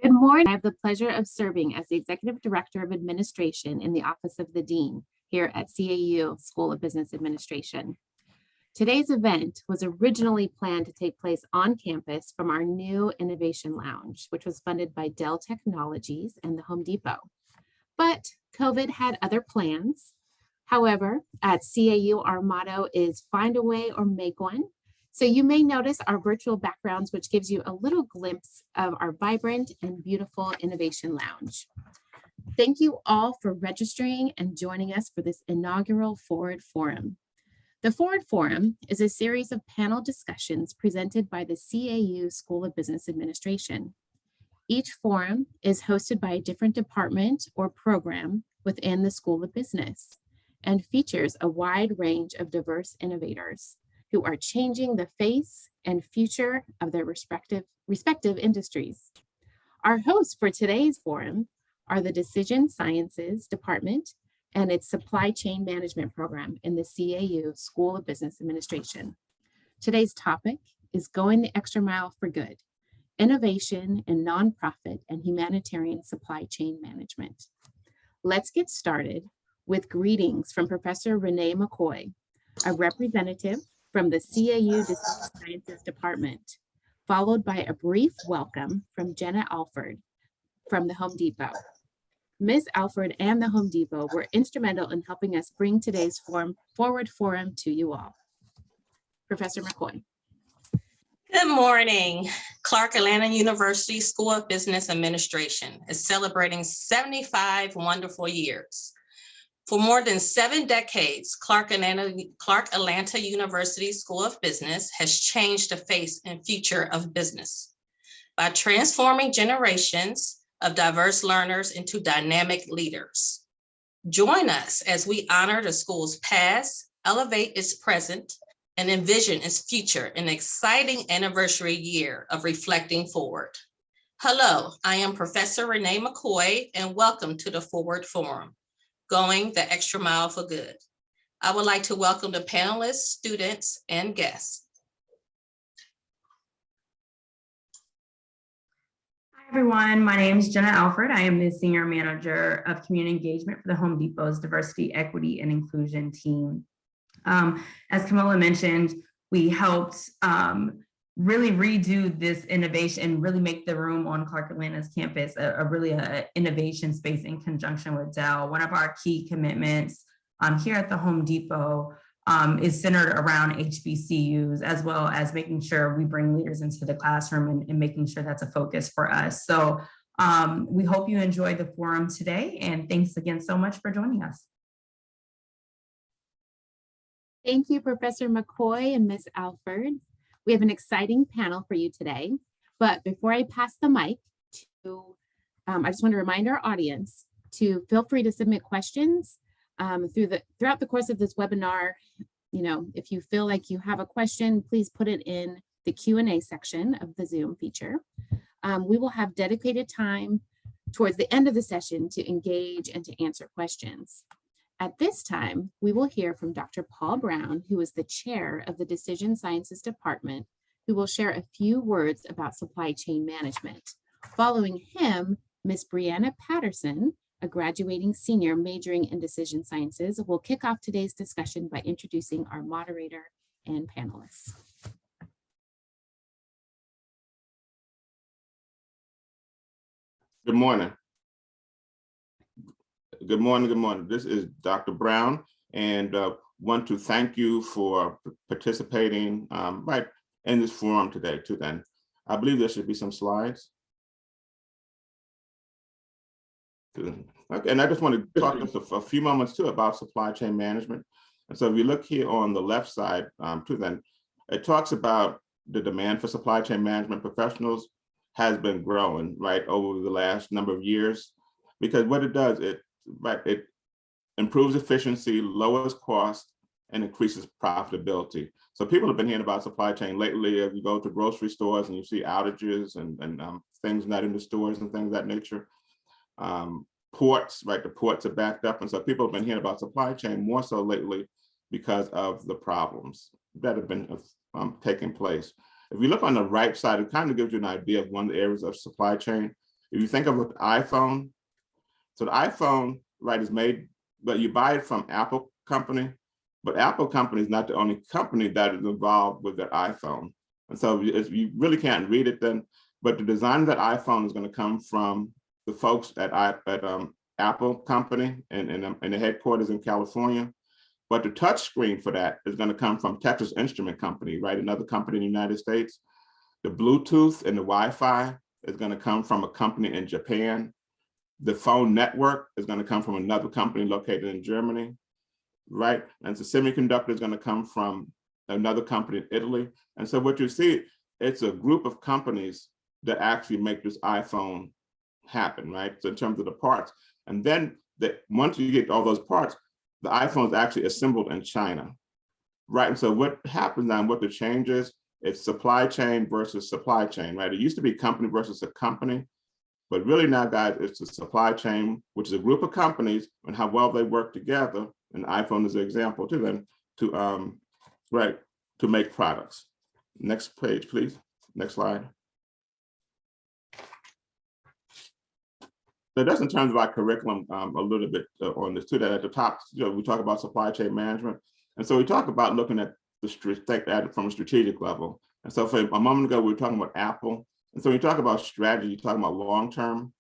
Good morning. I have the pleasure of serving as the Executive Director of Administration in the Office of the Dean here at CAU School of Business Administration. Today's event was originally planned to take place on campus from our new Innovation Lounge, which was funded by Dell Technologies and the Home Depot. But COVID had other plans. However, at CAU, our motto is find a way or make one. So you may notice our virtual backgrounds, which gives you a little glimpse of our vibrant and beautiful Innovation Lounge. Thank you all for registering and joining us for this inaugural Forward Forum. The Forward Forum is a series of panel discussions presented by the CAU School of Business Administration. Each forum is hosted by a different department or program within the School of Business and features a wide range of diverse innovators who are changing the face and future of their respective industries. Our hosts for today's forum are the Decision Sciences Department and its Supply Chain Management Program in the CAU School of Business Administration. Today's topic is Going the Extra Mile for Good, Innovation in Nonprofit and Humanitarian Supply Chain Management. Let's get started with greetings from Professor Renee McCoy, a representative from the CAU Decision Sciences Department, followed by a brief welcome from Jenna Alford from the Home Depot. Ms. Alford and the Home Depot were instrumental in helping us bring today's Forward Forum to you all. Professor McCoy. Good morning. Clark Atlanta University School of Business Administration is celebrating 75 wonderful years. For more than 7 decades, Clark Atlanta University School of Business has changed the face and future of business by transforming generations of diverse learners into dynamic leaders. Join us as we honor the school's past, elevate its present, and envision its future in an exciting anniversary year of reflecting forward. Hello, I am Professor Renee McCoy, and welcome to the Forward Forum, Going the Extra Mile for Good. I would like to welcome the panelists, students, and guests. Hi, everyone. My name is Jenna Alford. I am the Senior Manager of Community Engagement for the Home Depot's Diversity, Equity, and Inclusion team. As Camilla mentioned, we helped really redo this innovation and really make the room on Clark Atlanta's campus a innovation space in conjunction with Dell. One of our key commitments here at the Home Depot is centered around HBCUs, as well as making sure we bring leaders into the classroom and making sure that's a focus for us. So we hope you enjoy the forum today, and thanks again so much for joining us. Thank you, Professor McCoy and Ms. Alford. We have an exciting panel for you today, but before I pass the mic to, I just want to remind our audience to feel free to submit questions throughout the course of this webinar. You know, if you feel like you have a question, please put it in the Q&A section of the Zoom feature. We will have dedicated time towards the end of the session to engage and to answer questions. At this time, we will hear from Dr. Paul Brown, who is the chair of the Decision Sciences Department, who will share a few words about supply chain management. Following him, Ms. Brianna Patterson, a graduating senior majoring in decision sciences, will kick off today's discussion by introducing our moderator and panelists. Good morning. Good morning, good morning. This is Dr. Brown, and want to thank you for participating right in this forum today too. Then I believe there should be some slides. Okay, and I just want to talk just a few moments too about supply chain management. And so if you look here on the left side too, then it talks about the demand for supply chain management professionals has been growing right over the last number of years, because what it does, it improves efficiency, lowers cost, and increases profitability. So people have been hearing about supply chain lately. If you go to grocery stores and you see outages and things not in the stores and things of that nature. Ports, right? The ports are backed up. And so people have been hearing about supply chain more so lately because of the problems that have been taking place. If you look on the right side, it kind of gives you an idea of one of the areas of supply chain. If you think of an iPhone, so the iPhone, right, is made, but you buy it from Apple company, but Apple company is not the only company that is involved with that iPhone. And so you really can't read it then, but the design of that iPhone is going to come from the folks at Apple company and the headquarters in California. But the touch screen for that is going to come from Texas Instrument Company, right? Another company in the United States. The Bluetooth and the Wi-Fi is going to come from a company in Japan. The phone network is going to come from another company located in Germany, right? And the semiconductor is going to come from another company in Italy. And so what you see, it's a group of companies that actually make this iPhone happen, right? So in terms of the parts. And then once you get all those parts, the iPhone is actually assembled in China, right? And so what happens now, what the change is, it's supply chain versus supply chain, right? It used to be company versus a company, but really now, guys, it's a supply chain, which is a group of companies and how well they work together. And iPhone is an example to them to make products. Next page, please. Next slide. So that's in terms of our curriculum a little bit on this too, that at the top, we talk about supply chain management. And so we talk about looking at from a strategic level. And so for a moment ago, we were talking about Apple. And so when you talk about strategy, you're talking about long-term,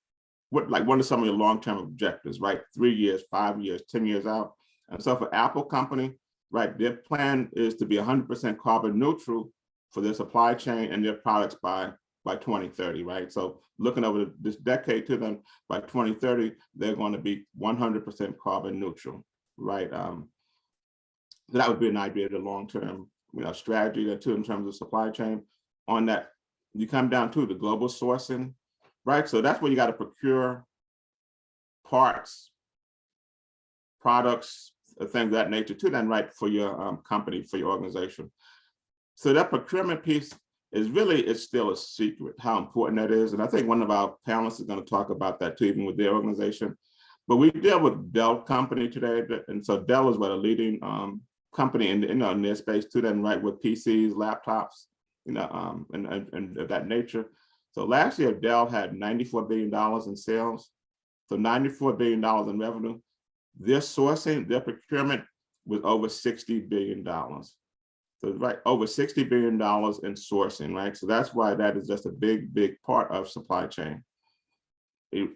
what are some of your long-term objectives, right? 3 years, 5 years, 10 years out. And so for Apple company, right, their plan is to be 100% carbon neutral for their supply chain and their products by 2030, right? So looking over this decade to them, by 2030, they're going to be 100% carbon neutral, right? So that would be an idea of the long-term, strategy there too in terms of supply chain. On that, you come down to the global sourcing, right? So that's where you got to procure parts, products, things of that nature too, then, right, for your company, for your organization. So that procurement piece is still a secret, how important that is. And I think one of our panelists is going to talk about that too, even with their organization. But we deal with Dell company today. And so Dell is a leading company in their space too, then, right, with PCs, laptops, and of that nature. So last year, Dell had $94 billion in sales. So $94 billion in revenue. Their sourcing, their procurement was over $60 billion. So right, over $60 billion in sourcing, right? So that's why that is just a big, big part of supply chain.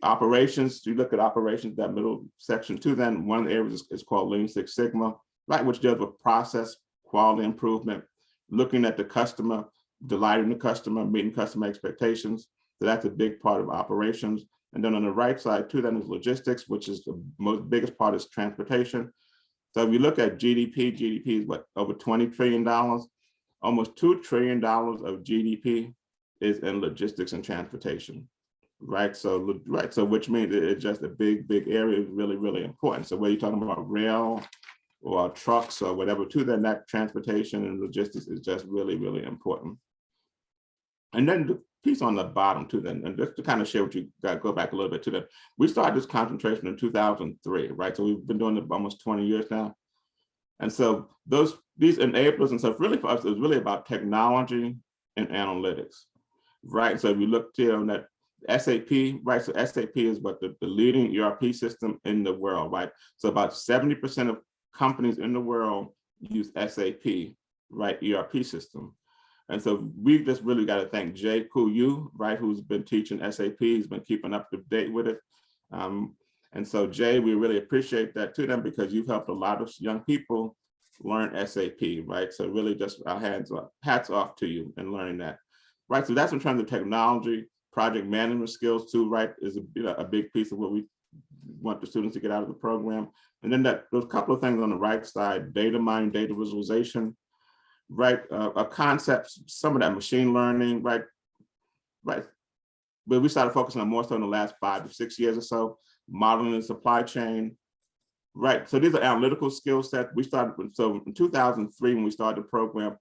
Operations, you look at operations, that middle section too, then one of the areas is called Lean Six Sigma, right? Which deals with process, quality improvement, looking at the customer, delighting the customer, meeting customer expectations. So that's a big part of operations. And then on the right side too, then is logistics, which is the biggest part is transportation. So if you look at GDP, GDP is what, over $20 trillion, almost $2 trillion of GDP is in logistics and transportation, right? So which means it's just a big, big area, really, really important. So whether you're talking about rail or trucks or whatever, too, then that transportation and logistics is just really, really important. And then the piece on the bottom too, then, and just to kind of share what you got, go back a little bit to that. We started this concentration in 2003, right? So we've been doing it almost 20 years now. And so these enablers and stuff, really for us, is really about technology and analytics, right? So if you look here on that SAP, right? So SAP is what the leading ERP system in the world, right? So about 70% of companies in the world use SAP, right? ERP system. And so we just really got to thank Jay CAU, right, who's been teaching SAP, he's been keeping up to date with it. And so Jay, we really appreciate that to them because you've helped a lot of young people learn SAP, right? So really just our hats off to you in learning that, right? So that's in terms of technology, project management skills too, right, is a big piece of what we want the students to get out of the program. And then those couple of things on the right side, data mining, data visualization, right, concepts, some of that machine learning, right. But we started focusing on more so in the last 5 to 6 years or so, modeling the supply chain, right. So these are analytical skill sets. So in 2003, when we started the program,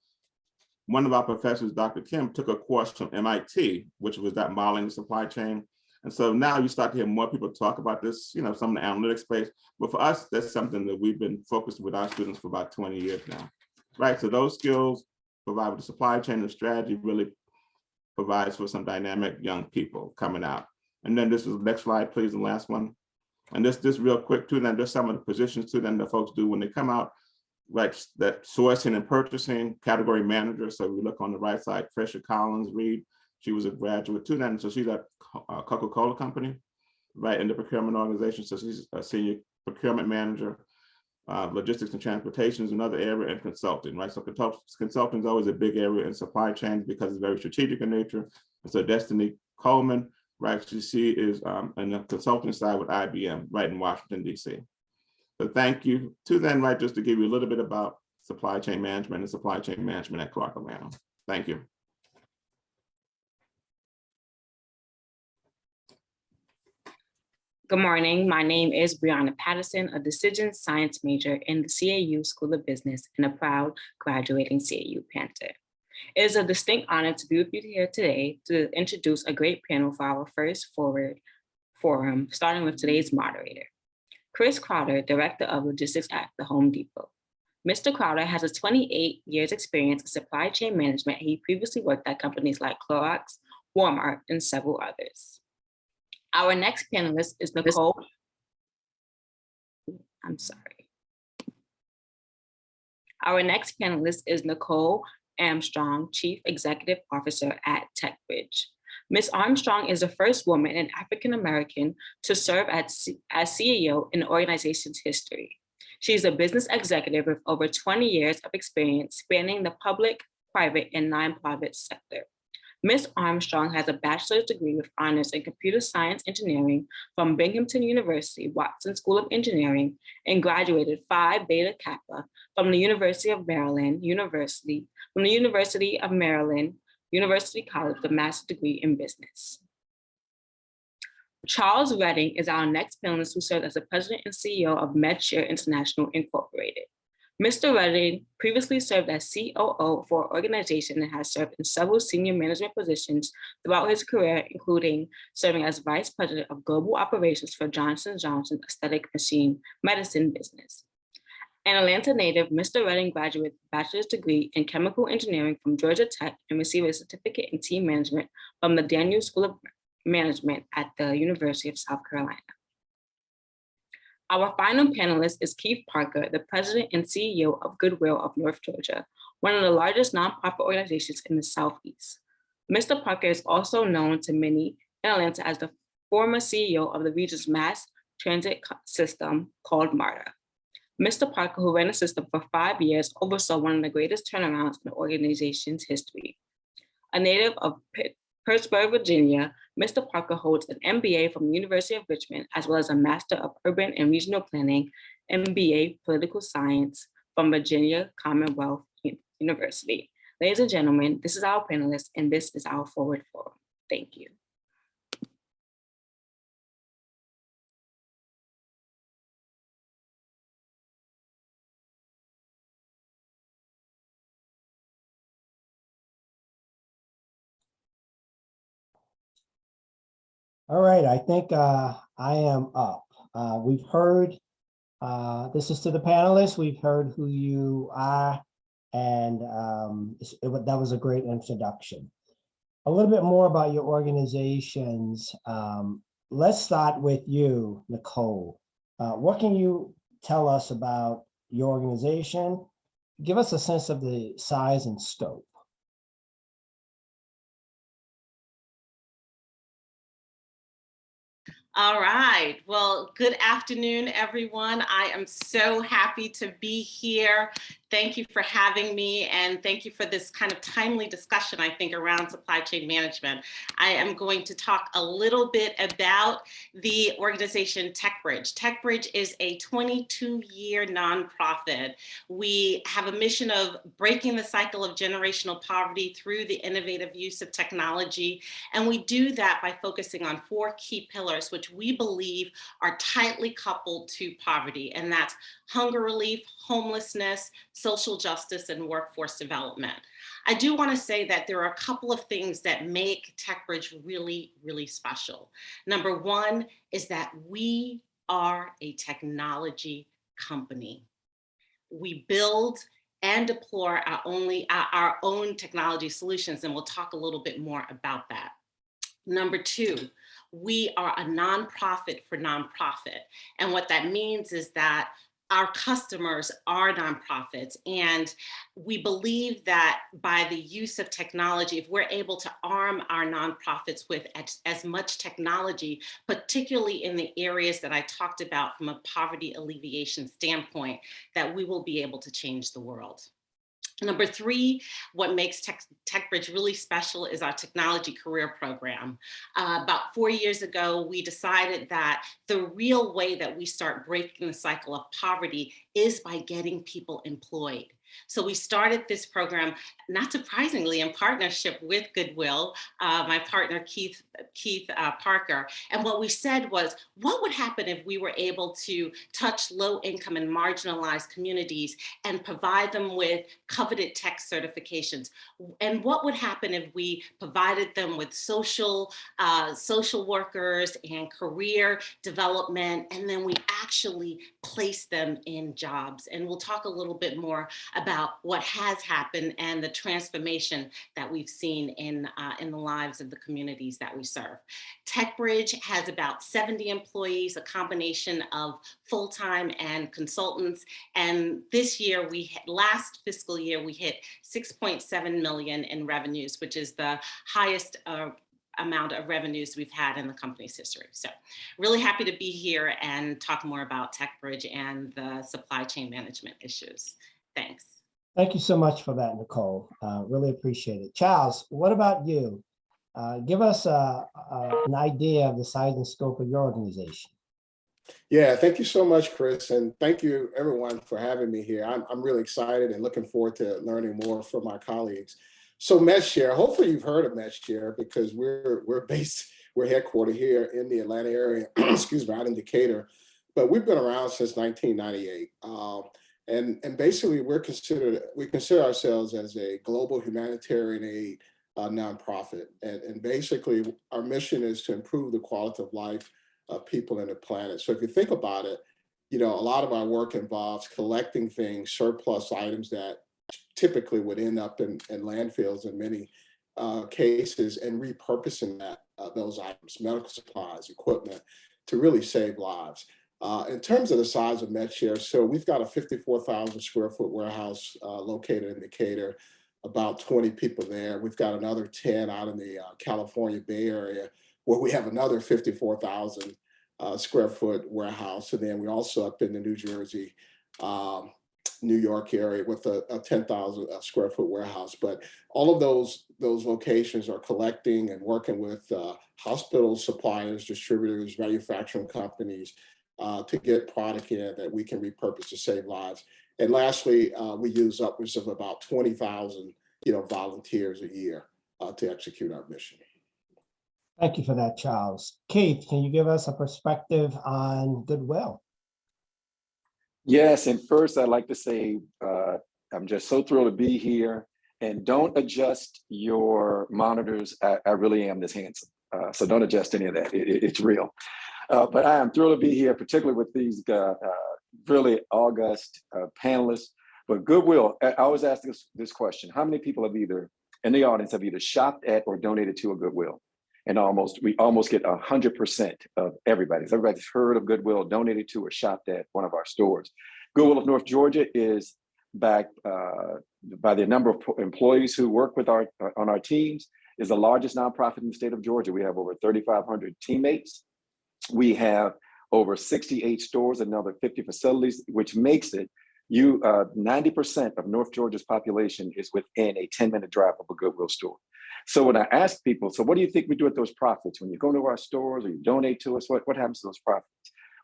one of our professors, Dr. Kim, took a course from MIT, which was that modeling the supply chain. And so now you start to hear more people talk about this, some of the analytics space. But for us, that's something that we've been focused with our students for about 20 years now. Right, so those skills provided the supply chain and strategy really provides for some dynamic young people coming out. And then this is the next slide, please, the last one. And this real quick too, then just some of the positions too, then the folks do when they come out, like that sourcing and purchasing, category manager. So we look on the right side, Trisha Collins Reed, she was a graduate too then. So she's at Coca-Cola company, right, in the procurement organization. So she's a senior procurement manager. Logistics and transportation is another area, and consulting, right? So consulting is always a big area in supply chain because it's very strategic in nature. And so Destiny Coleman, right, she is on the consulting side with IBM, right, in Washington, D.C. So thank you to then, right, just to give you a little bit about supply chain management and supply chain management at Clark Atlanta. Thank you. Good morning. My name is Brianna Patterson, a decision science major in the CAU School of Business and a proud graduating CAU Panther. It is a distinct honor to be with you here today to introduce a great panel for our first forward forum, starting with today's moderator, Chris Crowder, Director of Logistics at the Home Depot. Mr. Crowder has a 28 years experience in supply chain management. He previously worked at companies like Clorox, Walmart, and several others. Our next panelist is Nicole. I'm sorry. Our next panelist is Nicole Armstrong, Chief Executive Officer at Techbridge. Ms. Armstrong is the first woman and African-American to serve as CEO in the organization's history. She's a business executive with over 20 years of experience spanning the public, private, and non-profit sector. Ms. Armstrong has a bachelor's degree with honors in computer science engineering from Binghamton University, Watson School of Engineering, and graduated Phi Beta Kappa from the University of Maryland, University College, the master's degree in business. Charles Redding is our next panelist who served as the president and CEO of Medshare International Incorporated. Mr. Redding previously served as COO for an organization and has served in several senior management positions throughout his career, including serving as vice president of global operations for Johnson & Johnson aesthetic medicine business. An Atlanta native, Mr. Redding graduated with a bachelor's degree in chemical engineering from Georgia Tech and received a certificate in team management from the Daniels School of Management at the University of South Carolina. Our final panelist is Keith Parker, the president and CEO of Goodwill of North Georgia, one of the largest nonprofit organizations in the Southeast. Mr. Parker is also known to many in Atlanta as the former CEO of the region's mass transit system called MARTA. Mr. Parker, who ran the system for 5 years, oversaw one of the greatest turnarounds in the organization's history. A native of Pittsburgh, Virginia, Mr. Parker holds an MBA from the University of Richmond, as well as a Master of Urban and Regional Planning, MBA Political Science from Virginia Commonwealth University. Ladies and gentlemen, this is our panelist, and this is our forward forum. Thank you. All right, I think I am up. We've heard, this is to the panelists, we've heard who you are, and that was a great introduction. A little bit more about your organizations. Let's start with you, Nicole. What can you tell us about your organization? Give us a sense of the size and scope. All right. Well, good afternoon, everyone. I am so happy to be here. Thank you for having me, and thank you for this kind of timely discussion, I think, around supply chain management. I am going to talk a little bit about the organization Techbridge. Techbridge is a 22-year nonprofit. We have a mission of breaking the cycle of generational poverty through the innovative use of technology, and we do that by focusing on 4 key pillars, which we believe are tightly coupled to poverty, and that's hunger relief, homelessness, social justice, and workforce development. I do want to say that there are a couple of things that make Techbridge really, really special. Number one is that we are a technology company. We build and deploy our own technology solutions, and we'll talk a little bit more about that. Number two, we are a nonprofit for nonprofit. And what that means is that our customers are nonprofits, and we believe that by the use of technology, if we're able to arm our nonprofits with as much technology, particularly in the areas that I talked about from a poverty alleviation standpoint, that we will be able to change the world. Number three, what makes Techbridge really special is our technology career program. About 4 years ago, we decided that the real way that we start breaking the cycle of poverty is by getting people employed. So we started this program, not surprisingly, in partnership with Goodwill, my partner, Keith Parker. And what we said was, what would happen if we were able to touch low income and marginalized communities and provide them with coveted tech certifications? And what would happen if we provided them with social workers and career development, and then we actually place them in jobs? And we'll talk a little bit more about what has happened and the transformation that we've seen in the lives of the communities that we serve. Techbridge has about 70 employees, a combination of full-time and consultants. And this year, last fiscal year, we hit 6.7 million in revenues, which is the highest amount of revenues we've had in the company's history. So really happy to be here and talk more about Techbridge and the supply chain management issues. Thanks. Thank you so much for that, Nicole. Really appreciate it. Charles, what about you? Give us an idea of the size and scope of your organization. Yeah, thank you so much, Chris. And thank you everyone for having me here. I'm really excited and looking forward to learning more from my colleagues. So Medshare, hopefully you've heard of Medshare because we're headquartered here in the Atlanta area, excuse me, out in Decatur, but we've been around since 1998. And basically we consider ourselves as a global humanitarian aid nonprofit. And basically our mission is to improve the quality of life of people and the planet. So if you think about it, a lot of our work involves collecting things, surplus items that typically would end up in landfills in many cases, and repurposing those items, medical supplies, equipment, to really save lives. In terms of the size of Medshare, so we've got a 54,000 square foot warehouse located in Decatur, about 20 people there. We've got another 10 out in the California Bay Area, where we have another 54,000 square foot warehouse. And then we also up in the New Jersey, New York area with a 10,000 square foot warehouse. But all of those locations are collecting and working with hospitals, suppliers, distributors, manufacturing companies to get product in that we can repurpose to save lives. And lastly, we use upwards of about 20,000 volunteers a year to execute our mission. Thank you for that, Charles. Keith, can you give us a perspective on Goodwill? Yes, and first I'd like to say I'm just so thrilled to be here. And don't adjust your monitors. I really am this handsome, so don't adjust any of that. It's real. But I am thrilled to be here, particularly with these really august panelists. But Goodwill, I always ask this question: how many people have either in the audience have either shopped at or donated to a Goodwill? And we almost get 100% of everybody. So everybody's heard of Goodwill, donated to, or shopped at one of our stores. Goodwill of North Georgia is backed by the number of employees who work with on our teams, is the largest nonprofit in the state of Georgia. We have over 3,500 teammates. We have over 68 stores and another 50 facilities, which makes it 90% of North Georgia's population is within a 10-minute drive of a Goodwill store. So when I ask people, so what do you think we do with those profits? When you go to our stores or you donate to us, what happens to those profits?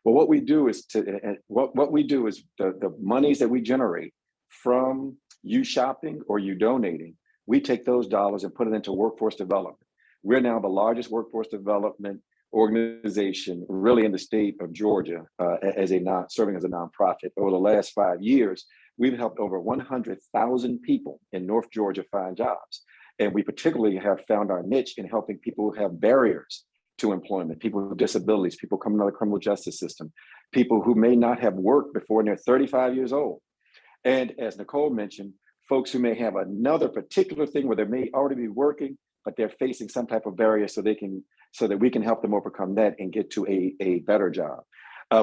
Well, what we do is the monies that we generate from you shopping or you donating, we take those dollars and put it into workforce development. We're now the largest workforce development organization really in the state of Georgia serving as a nonprofit. Over the last 5 years, we've helped over 100,000 people in North Georgia find jobs. And we particularly have found our niche in helping people who have barriers to employment, people with disabilities, people coming out of the criminal justice system, people who may not have worked before they're 35 years old. And as Nicole mentioned, folks who may have another particular thing where they may already be working, but they're facing some type of barrier so that we can help them overcome that and get to a better job.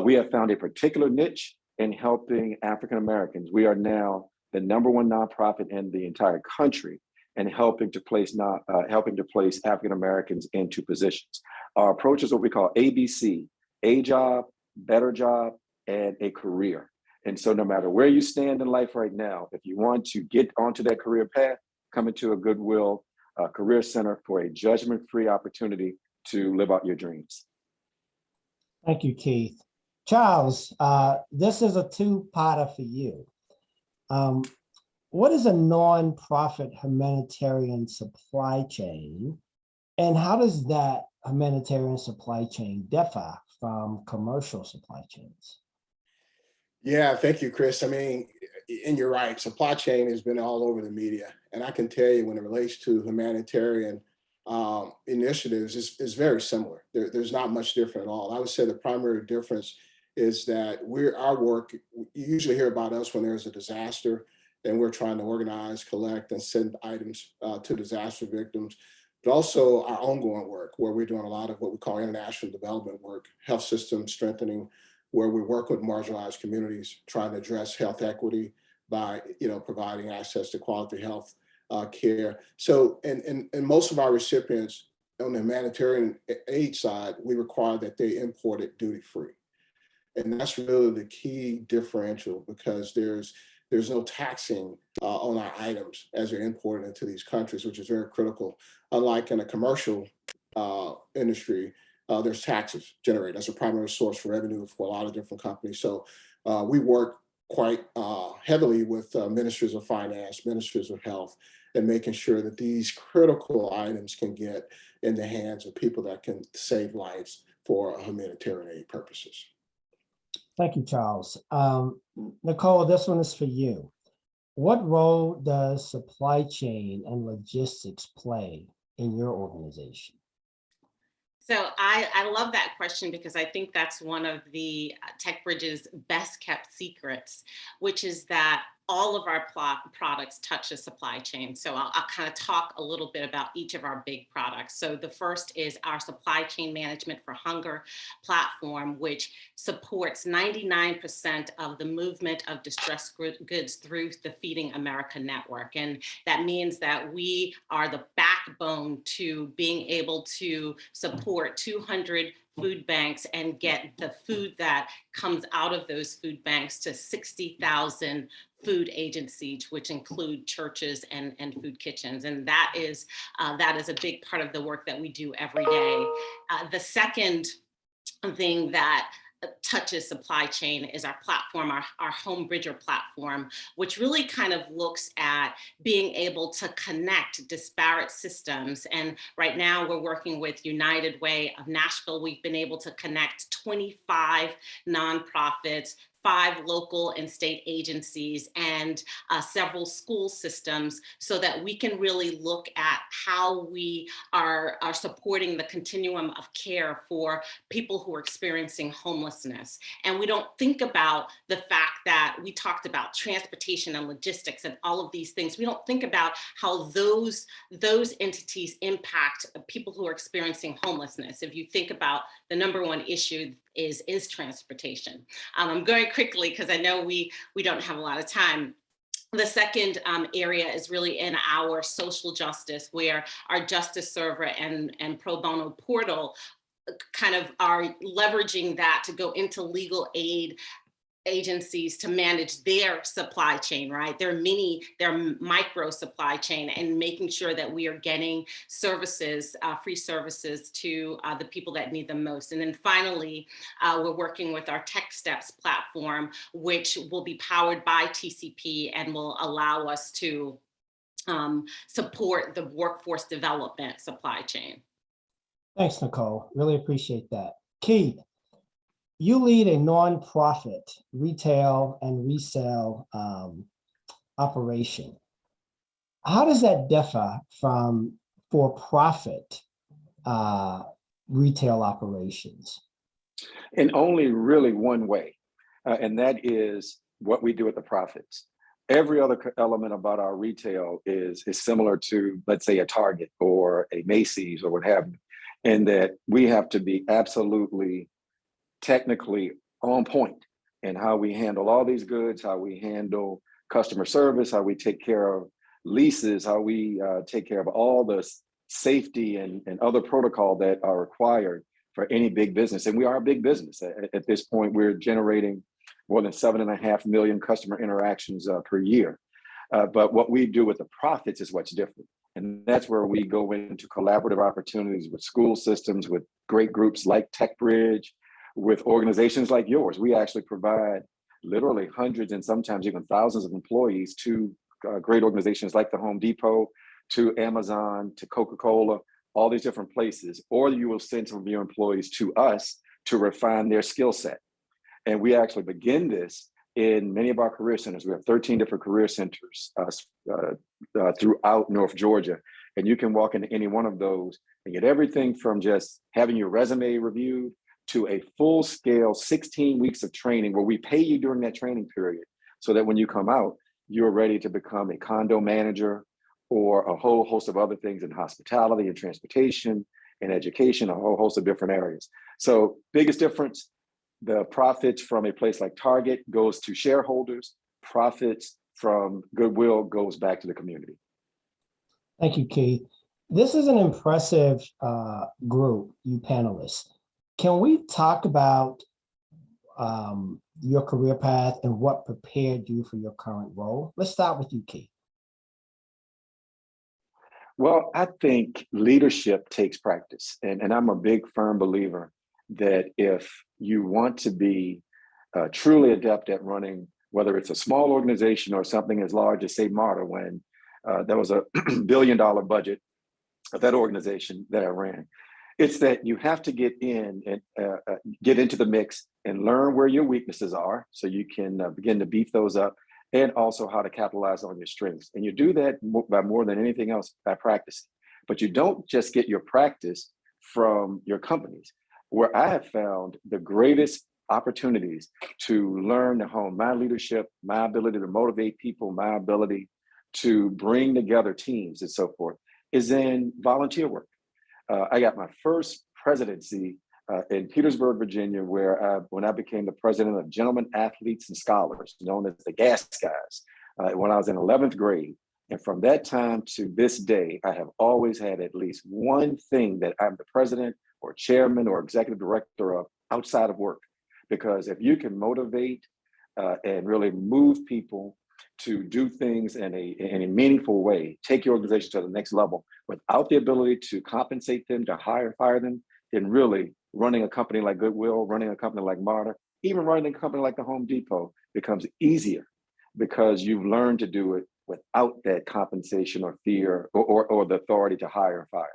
We have found a particular niche in helping African Americans. We are now the #1 nonprofit in the entire country and helping to place African Americans into positions. Our approach is what we call ABC: a job, better job, and a career. And so no matter where you stand in life right now, if you want to get onto that career path, come into a Goodwill Career Center for a judgment-free opportunity to live out your dreams. Thank you, Keith. Charles, this is a two-parter for you. What is a nonprofit humanitarian supply chain, and how does that humanitarian supply chain differ from commercial supply chains? Yeah, thank you, Chris. I mean, and you're right, supply chain has been all over the media. And I can tell you when it relates to humanitarian initiatives, it's very similar. There's not much different at all. I would say the primary difference is that our work, you usually hear about us when there's a disaster and we're trying to organize, collect, and send items to disaster victims, but also our ongoing work where we're doing a lot of what we call international development work, health system strengthening, where we work with marginalized communities, trying to address health equity by providing access to quality health care. So, and most of our recipients on the humanitarian aid side, we require that they import it duty-free. And that's really the key differential, because there's no taxing on our items as they're imported into these countries, which is very critical. Unlike in a commercial industry, there's taxes generated. That's a primary source for revenue for a lot of different companies. So we work quite heavily with ministries of finance, ministries of health, and making sure that these critical items can get in the hands of people that can save lives for humanitarian aid purposes. Thank you, Charles. Nicole, this one is for you. What role does supply chain and logistics play in your organization? So I love that question, because I think that's one of the Techbridge's best kept secrets, which is that all of our products touch the supply chain. So I'll kind of talk a little bit about each of our big products. So the first is our supply chain management for hunger platform, which supports 99% of the movement of distressed goods through the Feeding America network. And that means that we are the backbone to being able to support 200 food banks and get the food that comes out of those food banks to 60,000 food agencies, which include churches and food kitchens. And that is a big part of the work that we do every day. The second thing that touches supply chain is our platform, our Home Bridger platform, which really kind of looks at being able to connect disparate systems. And right now we're working with United Way of Nashville. We've been able to connect 25 nonprofits, 5 local and state agencies, and several school systems, so that we can really look at how we are supporting the continuum of care for people who are experiencing homelessness. And we don't think about the fact that we talked about transportation and logistics and all of these things. We don't think about how those entities impact people who are experiencing homelessness. If you think about the #1 issue is transportation. I'm going quickly because I know we don't have a lot of time. The second area is really in our social justice, where our justice server and pro bono portal kind of are leveraging that to go into legal aid agencies to manage their supply chain, right? Their micro supply chain, and making sure that we are getting services, free services to the people that need them most. And then finally, we're working with our Tech Steps platform, which will be powered by TCP and will allow us to support the workforce development supply chain. Thanks, Nicole. Really appreciate that. Keith, you lead a nonprofit retail and resale operation. How does that differ from for-profit retail operations? In only really one way, and that is what we do with the profits. every other element about our retail is similar to, let's say, a Target or a Macy's or what have you, and that we have to be absolutely technically on point in how we handle all these goods, how we handle customer service, how we take care of leases, how we take care of all the safety and other protocol that are required for any big business. And we are a big business. At this point, we're generating more than 7.5 million customer interactions per year. But what we do with the profits is what's different. And that's where we go into collaborative opportunities with school systems, with great groups like Techbridge, with organizations like yours. We actually provide literally hundreds and sometimes even thousands of employees to great organizations like the Home Depot, to Amazon, to Coca-Cola, all these different places. Or you will send some of your employees to us to refine their skill set. And we actually begin this in many of our career centers. We have 13 different career centers throughout North Georgia. And you can walk into any one of those and get everything from just having your resume reviewed to a full scale 16 weeks of training where we pay you during that training period so that when you come out, you're ready to become a condo manager or a whole host of other things in hospitality and transportation and education, a whole host of different areas. So biggest difference, the profits from a place like Target goes to shareholders, profits from Goodwill goes back to the community. Thank you, Keith. This is an impressive group, you panelists. Can we talk about your career path and what prepared you for your current role? Let's start with you, Keith. Well, I think leadership takes practice. And I'm a big firm believer that if you want to be truly adept at running, whether it's a small organization or something as large as, say, MARTA, when there was a $1 billion budget of that organization that I ran, it's that you have to get in and get into the mix and learn where your weaknesses are so you can begin to beef those up, and also how to capitalize on your strengths. And you do that by more than anything else by practicing. But you don't just get your practice from your companies. Where I have found the greatest opportunities to learn to hone my leadership, my ability to motivate people, my ability to bring together teams and so forth is in volunteer work. I got my first presidency in Petersburg, Virginia, where when I became the president of Gentlemen Athletes and Scholars, known as the GAS guys, when I was in 11th grade. And from that time to this day, I have always had at least one thing that I'm the president or chairman or executive director of outside of work. Because if you can motivate and really move people to do things in a meaningful way, take your organization to the next level without the ability to compensate them, to fire them, then really running a company like Goodwill, running a company like MARTA, even running a company like the Home Depot becomes easier because you've learned to do it without that compensation or fear or the authority to hire and fire.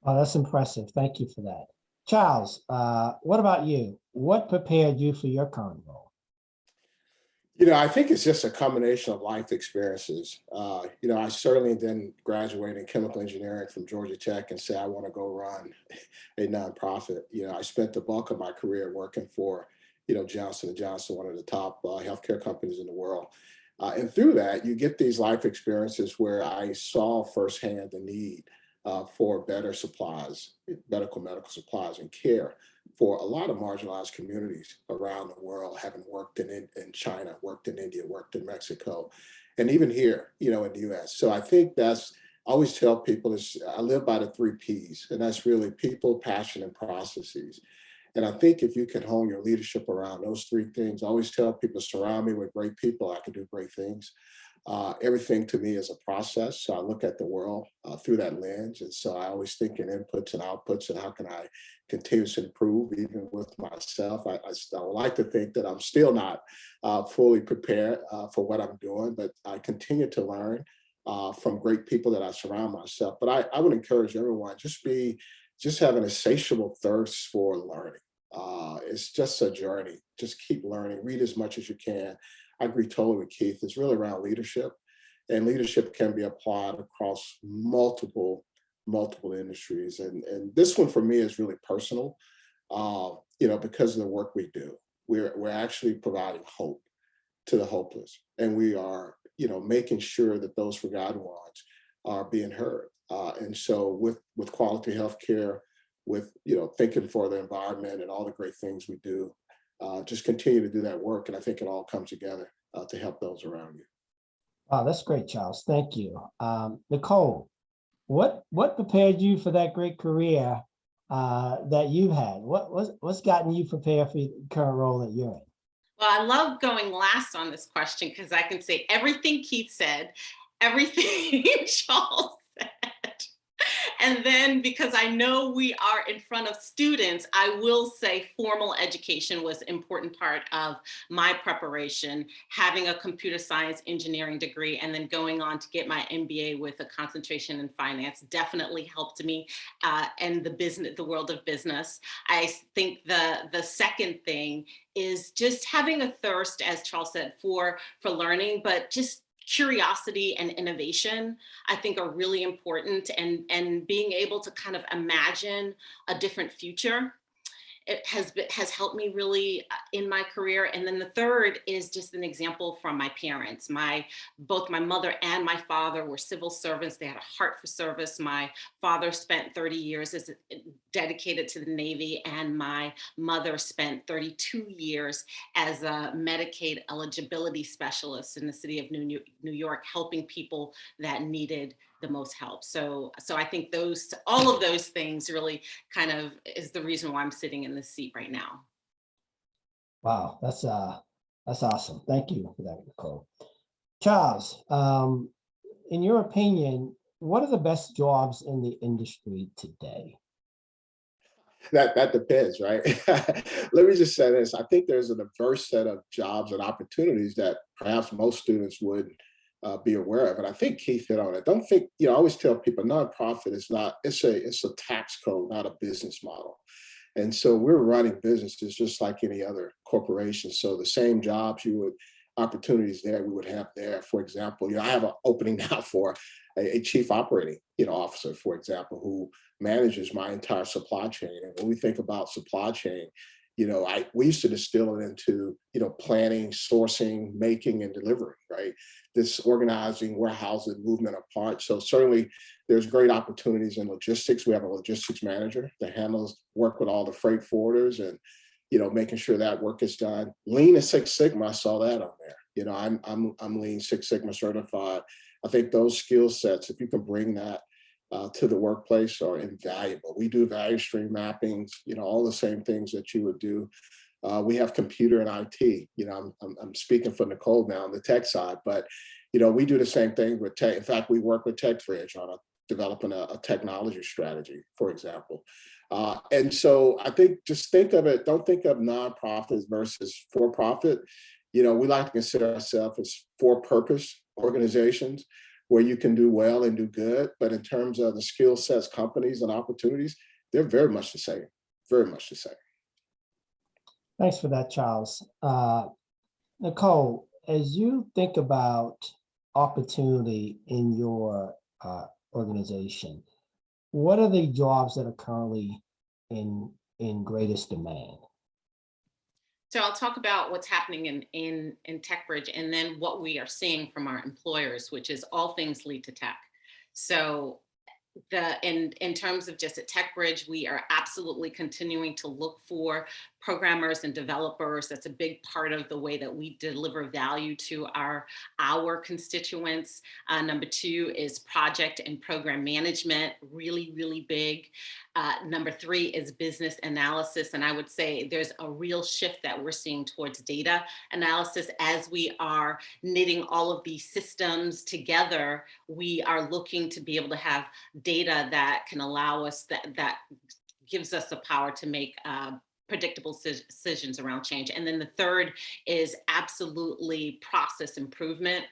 Oh, that's impressive. Thank you for that. Charles, what about you? What prepared you for your current role? You know, I think it's just a combination of life experiences. You know, I certainly didn't graduate in chemical engineering from Georgia Tech and say, I want to go run a nonprofit. You know, I spent the bulk of my career working for, you know, Johnson & Johnson, one of the top healthcare companies in the world. And through that, you get these life experiences where I saw firsthand the need for better supplies, medical supplies and care for a lot of marginalized communities around the world, having worked in China, worked in India, worked in Mexico, and even here, you know, in the US. So I think I always tell people I live by the 3 Ps, and that's really people, passion, and processes. And I think if you can hone your leadership around those 3 things, I always tell people, surround me with great people, I can do great things. Everything to me is a process. So I look at the world through that lens. And so I always think in inputs and outputs and how can I continuously improve even with myself. I would like to think that I'm still not fully prepared for what I'm doing, but I continue to learn from great people that I surround myself. But I would encourage everyone, just have an insatiable thirst for learning. It's just a journey. Just keep learning, read as much as you can. I agree totally with Keith. It's really around leadership, and leadership can be applied across multiple industries. And this one for me is really personal, you know, because of the work we do. We're actually providing hope to the hopeless. And we are, making sure that those forgotten ones are being heard. And so with quality healthcare, with, thinking for the environment and all the great things we do, just continue to do that work. And I think it all comes together to help those around you. Wow, that's great, Charles. Thank you. Nicole, what prepared you for that great career that you've had? What's gotten you prepared for the current role that you're in? Well, I love going last on this question because I can say everything Keith said, everything Charles said. And then because I know we are in front of students, I will say formal education was an important part of my preparation, having a computer science engineering degree and then going on to get my MBA with a concentration in finance definitely helped me in the world of business. I think the second thing is just having a thirst, as Charles said, for learning, but just curiosity and innovation, I think, are really important, and being able to kind of imagine a different future. It has helped me really in my career. And then the third is just an example from my parents. Both my mother and my father were civil servants. They had a heart for service. My father spent 30 years as dedicated to the Navy, and my mother spent 32 years as a Medicaid eligibility specialist in the city of New York, helping people that needed the most help. So I think all of those things really kind of is the reason why I'm sitting in this seat right now. Wow, that's awesome. Thank you for that, Nicole. Charles, in your opinion, what are the best jobs in the industry today? That depends, right? Let me just say this. I think there's a diverse set of jobs and opportunities that perhaps most students would be aware of. And I think Keith hit on it. Don't think, I always tell people nonprofit is not, it's a tax code, not a business model. And so we're running businesses just like any other corporation. So the same jobs opportunities there we would have there. For example, I have an opening now for a chief operating officer, for example, who manages my entire supply chain. And when we think about supply chain, we used to distill it into, planning, sourcing, making, and delivering, right? This organizing, warehousing, movement of parts. So certainly there's great opportunities in logistics. We have a logistics manager that work with all the freight forwarders and, making sure that work is done. Lean and Six Sigma, I saw that on there. I'm Lean Six Sigma certified. I think those skill sets, if you can bring that to the workplace, are invaluable. We do value stream mappings, all the same things that you would do. We have computer and IT. I'm speaking for Nicole now on the tech side, but we do the same thing with tech. In fact, we work with Techbridge on developing a technology strategy, for example. And so I think just think of it. Don't think of nonprofits versus for-profit. We like to consider ourselves as for-purpose organizations where you can do well and do good. But in terms of the skill sets, companies, and opportunities, they're very much the same. Very much the same. Thanks for that, Charles. Nicole, as you think about opportunity in your organization, what are the jobs that are currently in greatest demand? So I'll talk about what's happening in Techbridge, and then what we are seeing from our employers, which is all things lead to tech. So in terms of just at Techbridge, we are absolutely continuing to look for programmers and developers. That's a big part of the way that we deliver value to our constituents. Number two is project and program management, really, really big. Number three is business analysis. And I would say there's a real shift that we're seeing towards data analysis. As we are knitting all of these systems together, we are looking to be able to have data that can allow us, that gives us the power to make predictable decisions around change. And then the third is absolutely process improvement.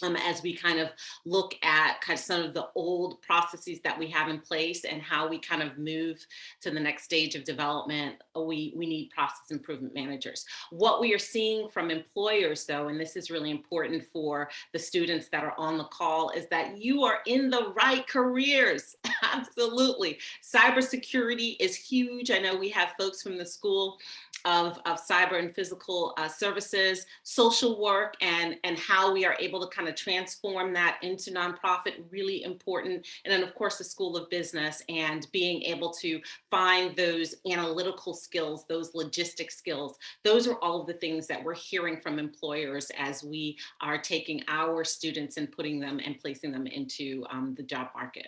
As we kind of look at kind of some of the old processes that we have in place and how we kind of move to the next stage of development, we need process improvement managers. What we are seeing from employers, though, and this is really important for the students that are on the call, is that you are in the right careers. Absolutely. Cybersecurity is huge. I know we have folks from the school of cyber and physical services, social work, and how we are able to kind of transform that into nonprofit, really important. And then of course, the School of Business and being able to find those analytical skills, those logistic skills. Those are all of the things that we're hearing from employers as we are taking our students and putting them and placing them into the job market.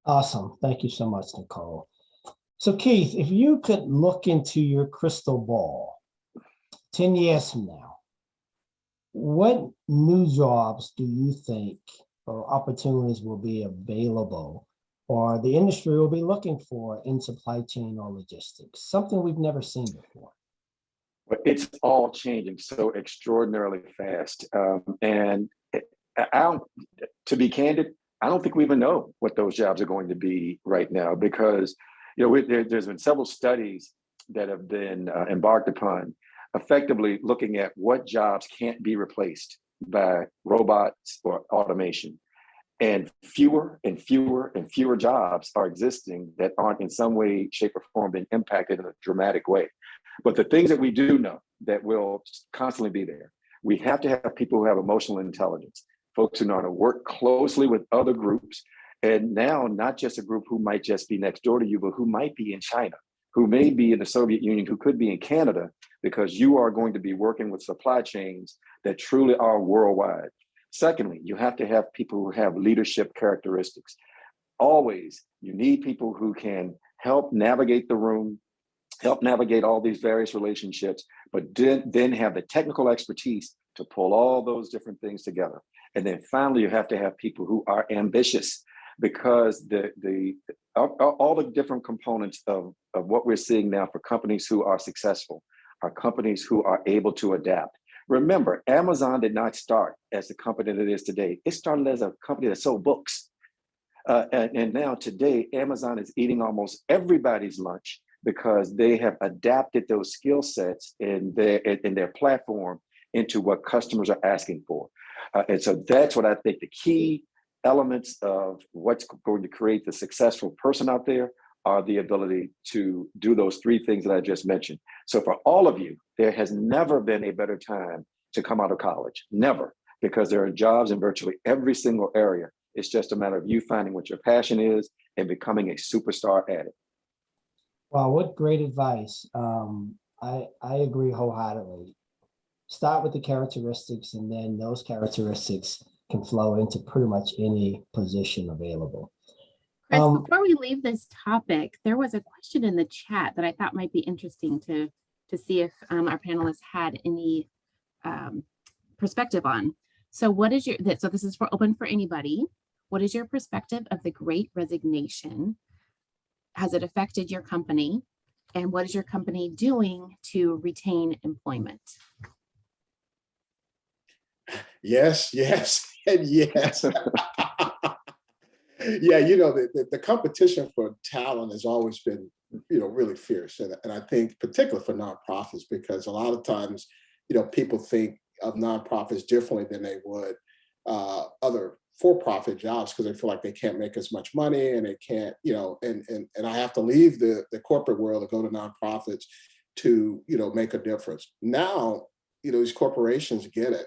Awesome. Thank you so much, Nicole. So Keith, if you could look into your crystal ball 10 years from now, what new jobs do you think or opportunities will be available or the industry will be looking for in supply chain or logistics? Something we've never seen before. But it's all changing so extraordinarily fast. And to be candid, I don't think we even know what those jobs are going to be right now, because there's been several studies that have been embarked upon effectively looking at what jobs can't be replaced by robots or automation. And fewer and fewer and fewer jobs are existing that aren't in some way, shape, or form been impacted in a dramatic way. But the things that we do know that will constantly be there, we have to have people who have emotional intelligence, folks who know how to work closely with other groups. And now, not just a group who might just be next door to you, but who might be in China, who may be in the Soviet Union, who could be in Canada, because you are going to be working with supply chains that truly are worldwide. Secondly, you have to have people who have leadership characteristics. Always, you need people who can help navigate the room, help navigate all these various relationships, but then have the technical expertise to pull all those different things together. And then finally, you have to have people who are ambitious, because all the different components of what we're seeing now for companies who are successful are companies who are able to adapt. Remember, Amazon did not start as the company that it is today. It started as a company that sold books. And now today, Amazon is eating almost everybody's lunch because they have adapted those skill sets in their platform into what customers are asking for. And so that's what I think the key elements of what's going to create the successful person out there are the ability to do those three things that I just mentioned. So for all of you, there has never been a better time to come out of college, never, because there are jobs in virtually every single area. It's just a matter of you finding what your passion is and becoming a superstar at it. Wow, what great advice. I agree wholeheartedly. Start with the characteristics, and then those characteristics can flow into pretty much any position available. Chris, before we leave this topic, there was a question in the chat that I thought might be interesting to see if our panelists had any perspective on. So so this is open for anybody. What is your perspective of the Great Resignation? Has it affected your company? And what is your company doing to retain employment? Yes, yes, and yes. Yeah, the competition for talent has always been, really fierce. And I think particularly for nonprofits, because a lot of times, people think of nonprofits differently than they would other for-profit jobs, because they feel like they can't make as much money and they can't, and I have to leave the corporate world to go to nonprofits to, make a difference. Now, these corporations get it.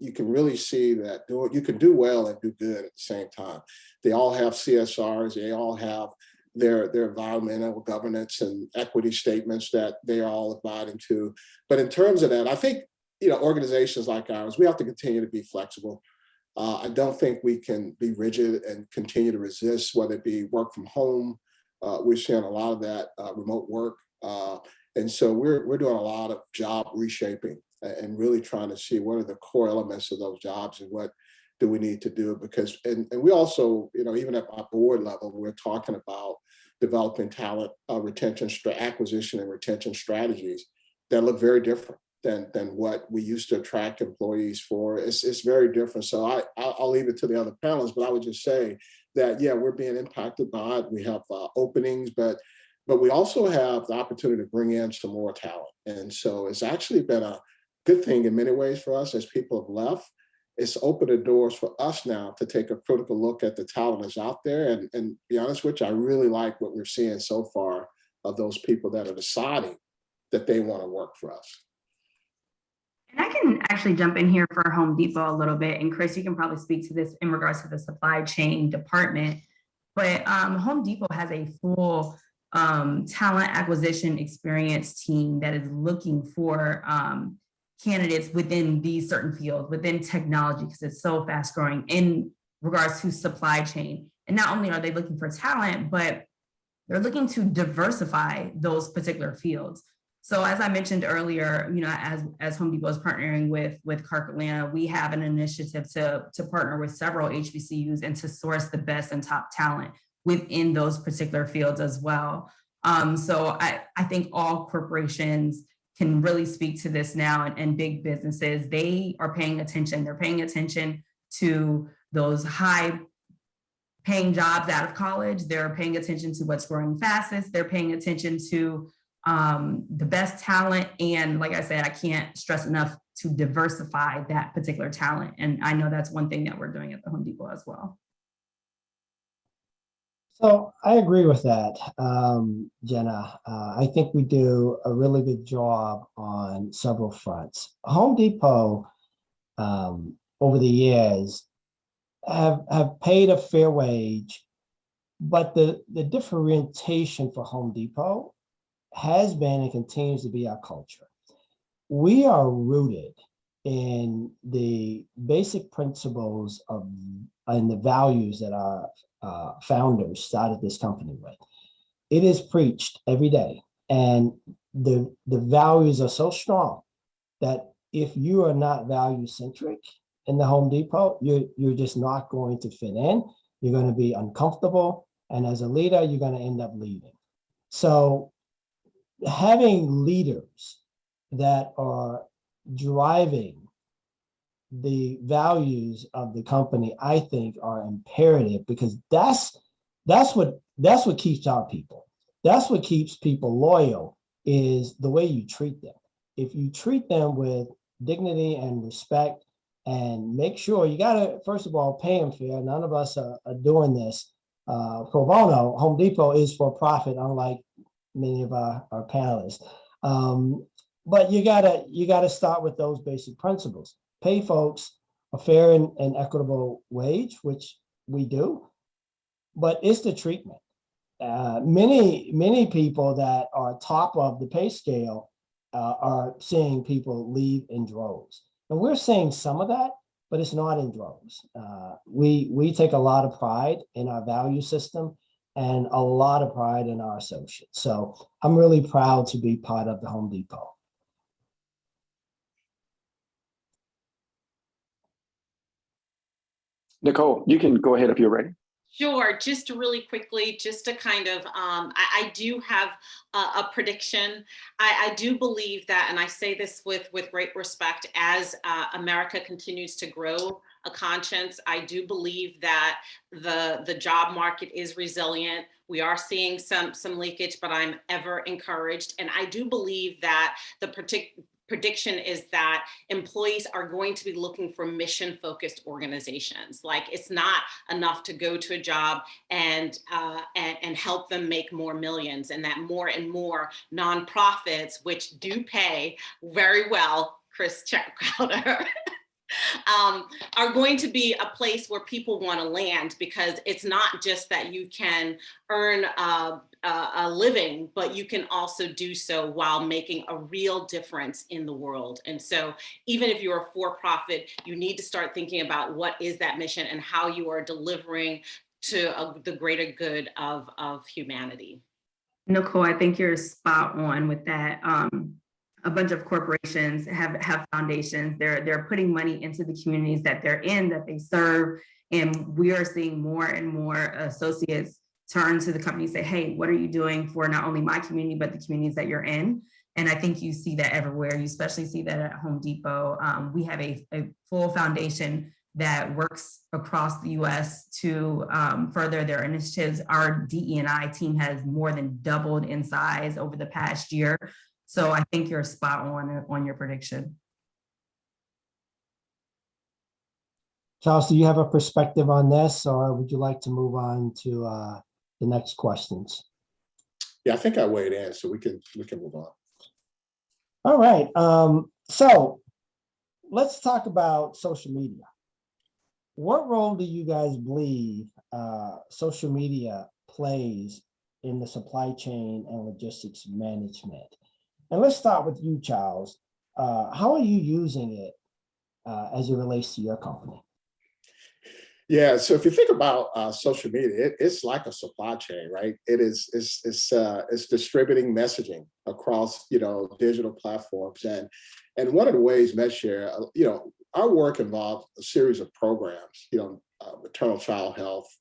You can really see that you can do well and do good at the same time. They all have CSRs. They all have their environmental governance and equity statements that they are all abiding to. But in terms of that, I think, organizations like ours, we have to continue to be flexible. I don't think we can be rigid and continue to resist, whether it be work from home. We're seeing a lot of that remote work. And so we're doing a lot of job reshaping and really trying to see what are the core elements of those jobs and what do we need to do, because, and we also, even at our board level, we're talking about developing talent acquisition and retention strategies that look very different than what we used to attract employees for. It's very different. So I'll leave it to the other panelists, but I would just say that, yeah, we're being impacted by it. We have openings, but we also have the opportunity to bring in some more talent. And so it's actually been a good thing in many ways for us as people have left. It's opened the doors for us now to take a critical look at the talent that's out there. And be honest with you, I really like what we're seeing so far of those people that are deciding that they want to work for us. And I can actually jump in here for Home Depot a little bit. And Chris, you can probably speak to this in regards to the supply chain department. But Home Depot has a full talent acquisition experience team that is looking for candidates within these certain fields, within technology, because it's so fast growing in regards to supply chain. And not only are they looking for talent, but they're looking to diversify those particular fields. So as I mentioned earlier, you know, as Home Depot is partnering with Clark Atlanta, we have an initiative to partner with several HBCUs and to source the best and top talent within those particular fields as well. So I think all corporations can really speak to this now, and big businesses, they are paying attention. They're paying attention to those high paying jobs out of college. They're paying attention to what's growing fastest. They're paying attention to the best talent. And like I said, I can't stress enough to diversify that particular talent. And I know that's one thing that we're doing at the Home Depot as well. So I agree with that, Jenna. I think we do a really good job on several fronts. Home Depot, over the years, have paid a fair wage, but the differentiation for Home Depot has been and continues to be our culture. We are rooted in the basic principles of and the values that our founders started this company with. It is preached every day, and the values are so strong that if you are not value centric in the Home Depot, you're just not going to fit in. You're going to be uncomfortable, and as a leader, you're going to end up leaving. So having leaders that are driving the values of the company, I think, are imperative, because that's what keeps our people. That's what keeps people loyal, is the way you treat them. If you treat them with dignity and respect, and make sure you gotta, first of all, pay them fair. None of us are doing this pro bono. Home Depot is for profit, unlike many of our panelists. But you gotta start with those basic principles. Pay folks a fair and equitable wage, which we do, but it's the treatment. Many people that are top of the pay scale are seeing people leave in droves. And we're seeing some of that, but it's not in droves. We take a lot of pride in our value system and a lot of pride in our associates. So I'm really proud to be part of the Home Depot. Nicole, you can go ahead if you're ready. Sure, just really quickly, just to kind of, I do have a prediction. I do believe that, and I say this with great respect, as America continues to grow a conscience, I do believe that the job market is resilient. We are seeing some leakage, but I'm ever encouraged. And I do believe that the prediction is that employees are going to be looking for mission-focused organizations. Like, it's not enough to go to a job and help them make more millions, and that more and more nonprofits, which do pay very well, Chris Crowder, are going to be a place where people want to land, because it's not just that you can earn a living, but you can also do so while making a real difference in the world. And so even if you're a for-profit, you need to start thinking about what is that mission and how you are delivering to the greater good of humanity. Nicole, I think you're spot on with that. A bunch of corporations have foundations. They're putting money into the communities that they're in, that they serve. And we are seeing more and more associates turn to the company and say, hey, what are you doing for not only my community, but the communities that you're in? And I think you see that everywhere. You especially see that at Home Depot. We have a full foundation that works across the US to further their initiatives. Our DE&I team has more than doubled in size over the past year. So I think you're spot on your prediction. Charles, do you have a perspective on this, or would you like to move on to the next questions? Yeah, I think I weighed in, so we can move on. All right. So let's talk about social media. What role do you guys believe social media plays in the supply chain and logistics management? And let's start with you, Charles. How are you using it as it relates to your company? Yeah, so if you think about social media, it's like a supply chain, right? It's distributing messaging across digital platforms, and one of the ways Medshare, our work involved a series of programs, maternal child health,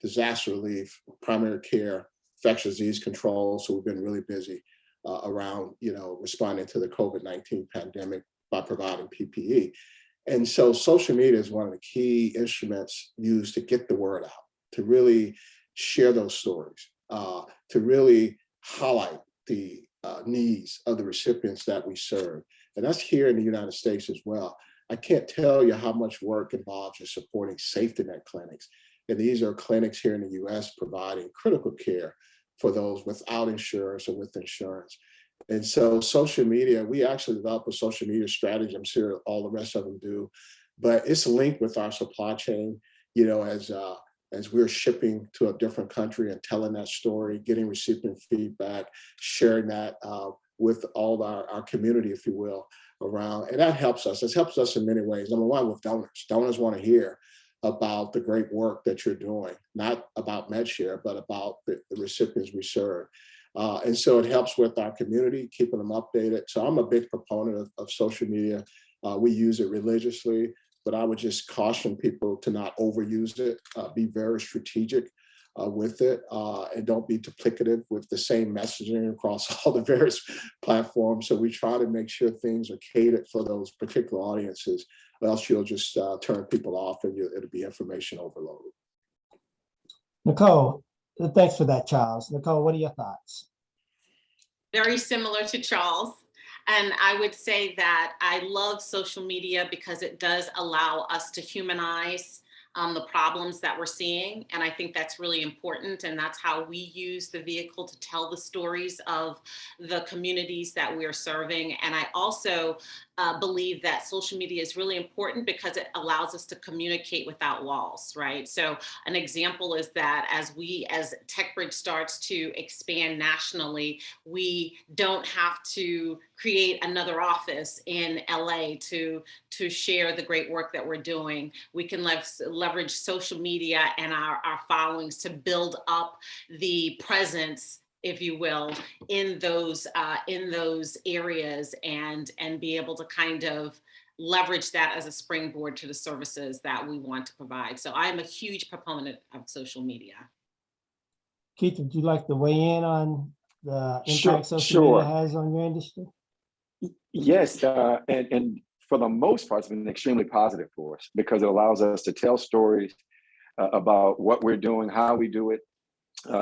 disaster relief, primary care, infectious disease control. So we've been really busy around responding to the COVID-19 pandemic by providing PPE. And so social media is one of the key instruments used to get the word out, to really share those stories, to really highlight the needs of the recipients that we serve. And that's here in the United States as well. I can't tell you how much work involves in supporting safety net clinics. And these are clinics here in the US providing critical care for those without insurance or with insurance. And so social media, we actually developed a social media strategy. I'm sure all the rest of them do, but it's linked with our supply chain, as we're shipping to a different country and telling that story, getting recipient feedback, sharing that with all our community, if you will, around. And that helps us. It helps us in many ways. Number one, with donors. Donors want to hear about the great work that you're doing, not about Medshare, but about the recipients we serve. And so it helps with our community, keeping them updated. So I'm a big proponent of social media. We use it religiously, but I would just caution people to not overuse it, be very strategic with it, and don't be duplicative with the same messaging across all the various platforms. So we try to make sure things are catered for those particular audiences, or else you'll just turn people off and it'll be information overload. Nicole, thanks for that, Charles. Nicole, what are your thoughts? Very similar to Charles. And I would say that I love social media because it does allow us to humanize the problems that we're seeing. And I think that's really important. And that's how we use the vehicle to tell the stories of the communities that we are serving. And I also believe that social media is really important because it allows us to communicate without walls, right? So an example is that as Techbridge starts to expand nationally, we don't have to create another office in LA to share the great work that we're doing. We can leverage social media and our followings to build up the presence, if you will, in those areas and be able to kind of leverage that as a springboard to the services that we want to provide. So I'm a huge proponent of social media. Keith, would you like to weigh in on the Sure, impact social sure. media has on your industry? Yes, and for the most part, it's been extremely positive for us because it allows us to tell stories about what we're doing, how we do it.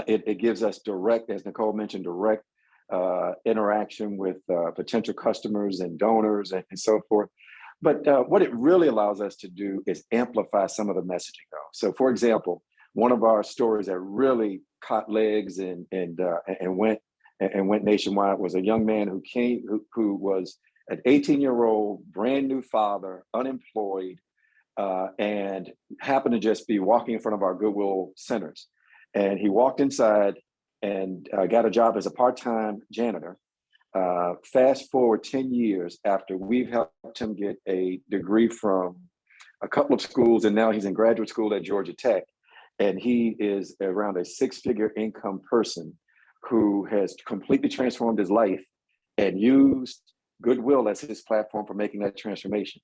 It gives us direct, as Nicole mentioned, direct interaction with potential customers and donors and so forth. But what it really allows us to do is amplify some of the messaging though. So for example, one of our stories that really caught legs and went nationwide was a young man who was an 18-year-old brand new father, unemployed, and happened to just be walking in front of our Goodwill centers. And he walked inside and got a job as a part-time janitor. Fast forward 10 years after we've helped him get a degree from a couple of schools, and now he's in graduate school at Georgia Tech. And he is around a six-figure income person who has completely transformed his life and used Goodwill as his platform for making that transformation.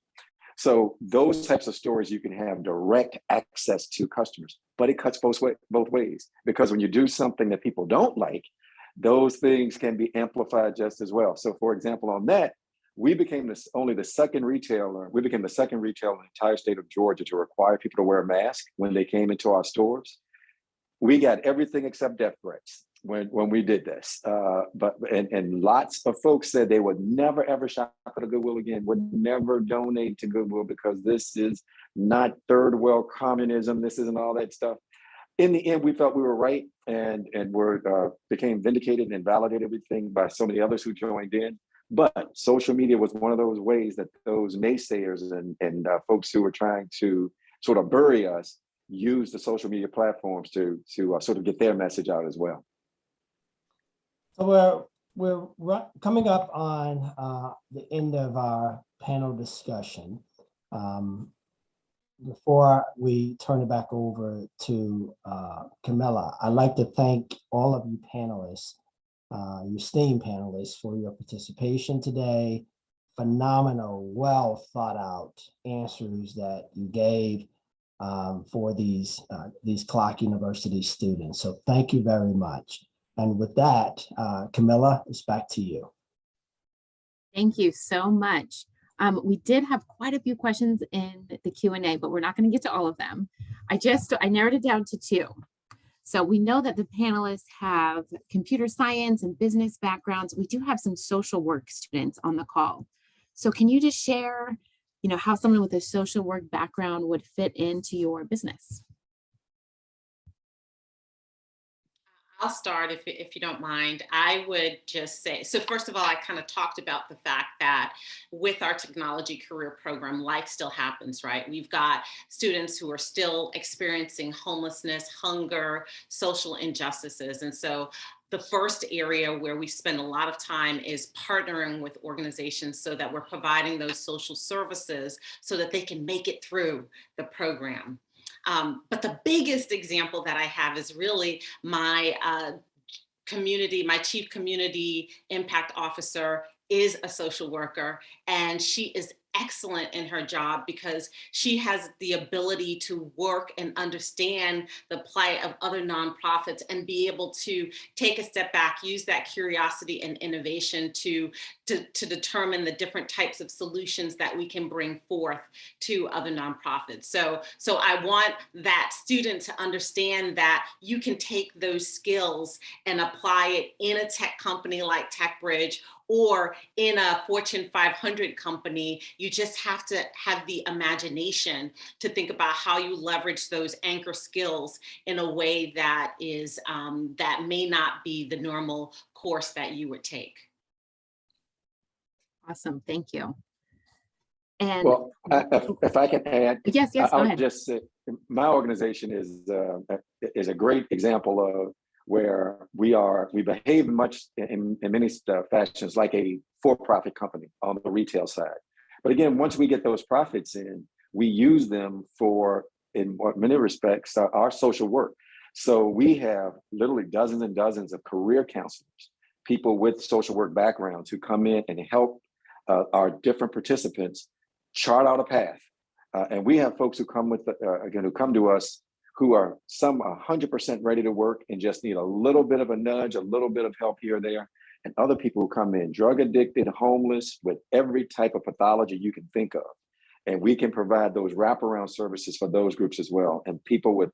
So those types of stories, you can have direct access to customers, but it cuts both ways, because when you do something that people don't like, those things can be amplified just as well. So for example, on that, we became the second retailer in the entire state of Georgia to require people to wear a mask when they came into our stores. We got everything except death threats when we did this. But lots of folks said they would never, ever shop at a Goodwill again, would never donate to Goodwill because this is not third world communism. This isn't all that stuff. In the end, we felt we were right and became vindicated and validated everything by so many others who joined in. But social media was one of those ways that those naysayers and folks who were trying to sort of bury us use the social media platforms to sort of get their message out as well. So we're coming up on the end of our panel discussion. Before we turn it back over to Camilla, I'd like to thank all of you panelists, your esteemed panelists, for your participation today. Phenomenal, well thought out answers that you gave for these Clark University students. So thank you very much. And with that, Camilla, it's back to you. Thank you so much. We did have quite a few questions in the Q&A, but we're not going to get to all of them. I narrowed it down to 2. So we know that the panelists have computer science and business backgrounds. We do have some social work students on the call. So can you just share, how someone with a social work background would fit into your business? I'll start if you don't mind. I would just say, so first of all, I kind of talked about the fact that with our technology career program, life still happens, right? We've got students who are still experiencing homelessness, hunger, social injustices. And so the first area where we spend a lot of time is partnering with organizations so that we're providing those social services so that they can make it through the program. But the biggest example that I have is really my my chief community impact officer is a social worker, and she is excellent in her job because she has the ability to work and understand the plight of other nonprofits and be able to take a step back, use that curiosity and innovation to determine the different types of solutions that we can bring forth to other nonprofits. So I want that student to understand that you can take those skills and apply it in a tech company like Techbridge or in a Fortune 500 company. You just have to have the imagination to think about how you leverage those anchor skills in a way that is that may not be the normal course that you would take. Awesome, thank you. And well, if I can add, yes, go I'll ahead. just say my organization is a great example of where we behave much in many fashions like a for-profit company on the retail side. But again, once we get those profits in, we use them for, in many respects, our social work. So we have literally dozens and dozens of career counselors, people with social work backgrounds who come in and help our different participants chart out a path. And we have folks who come who come to us who are some 100% ready to work and just need a little bit of a nudge, a little bit of help here or there. And other people who come in drug addicted, homeless, with every type of pathology you can think of. And we can provide those wraparound services for those groups as well. And people with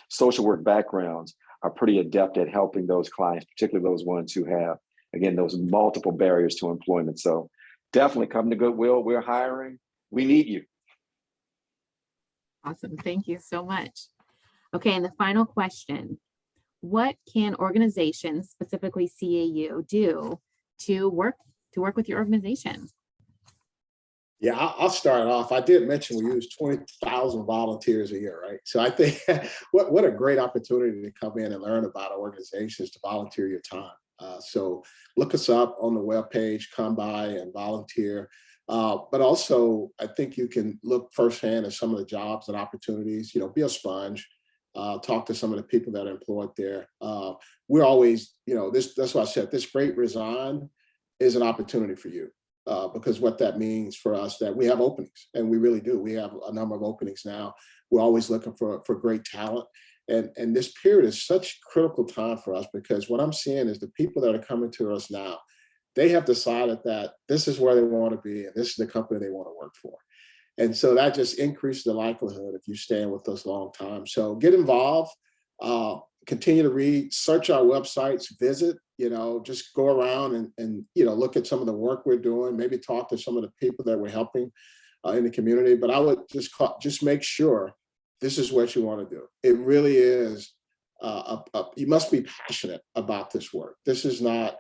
social work backgrounds are pretty adept at helping those clients, particularly those ones who have, again, those multiple barriers to employment. So definitely come to Goodwill. We're hiring. We need you. Awesome, thank you so much. Okay, and the final question. What can organizations, specifically CAU, do to work with your organization? Yeah, I'll start off. I did mention we use 20,000 volunteers a year, right? So I think what a great opportunity to come in and learn about our organizations, to volunteer your time. So look us up on the webpage, come by and volunteer. But also, I think you can look firsthand at some of the jobs and opportunities, be a sponge, talk to some of the people that are employed there. We're always, that's why I said this Great Resign is an opportunity for you. Because what that means for us, that we have openings, and we really do. We have a number of openings now. We're always looking for great talent. And this period is such critical time for us, because what I'm seeing is the people that are coming to us now, they have decided that this is where they want to be and this is the company they want to work for. And so that just increases the likelihood if you stay with us a long time. So get involved, continue to read, search our websites, visit, just go around and look at some of the work we're doing, maybe talk to some of the people that we're helping in the community. But I would just make sure this is what you want to do. It really is, you must be passionate about this work. This is not,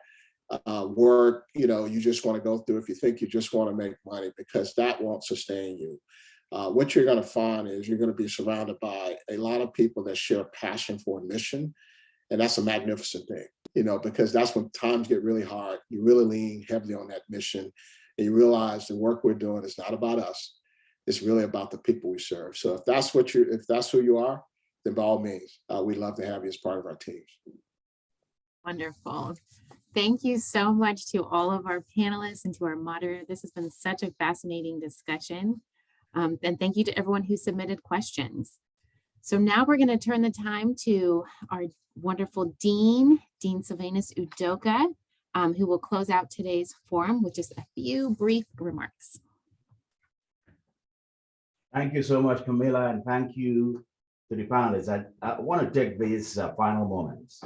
work, you just want to go through if you think you just want to make money, because that won't sustain you. What you're going to find is you're going to be surrounded by a lot of people that share a passion for a mission. And that's a magnificent thing, because that's when times get really hard. You really lean heavily on that mission, and you realize the work we're doing is not about us. It's really about the people we serve. So if that's who you are, then by all means, we'd love to have you as part of our teams. Wonderful. Thank you so much to all of our panelists and to our moderator. This has been such a fascinating discussion. And thank you to everyone who submitted questions. So now we're going to turn the time to our wonderful Dean Sylvanus Udoka, who will close out today's forum with just a few brief remarks. Thank you so much, Camilla, and thank you to the panelists. I want to take these final moments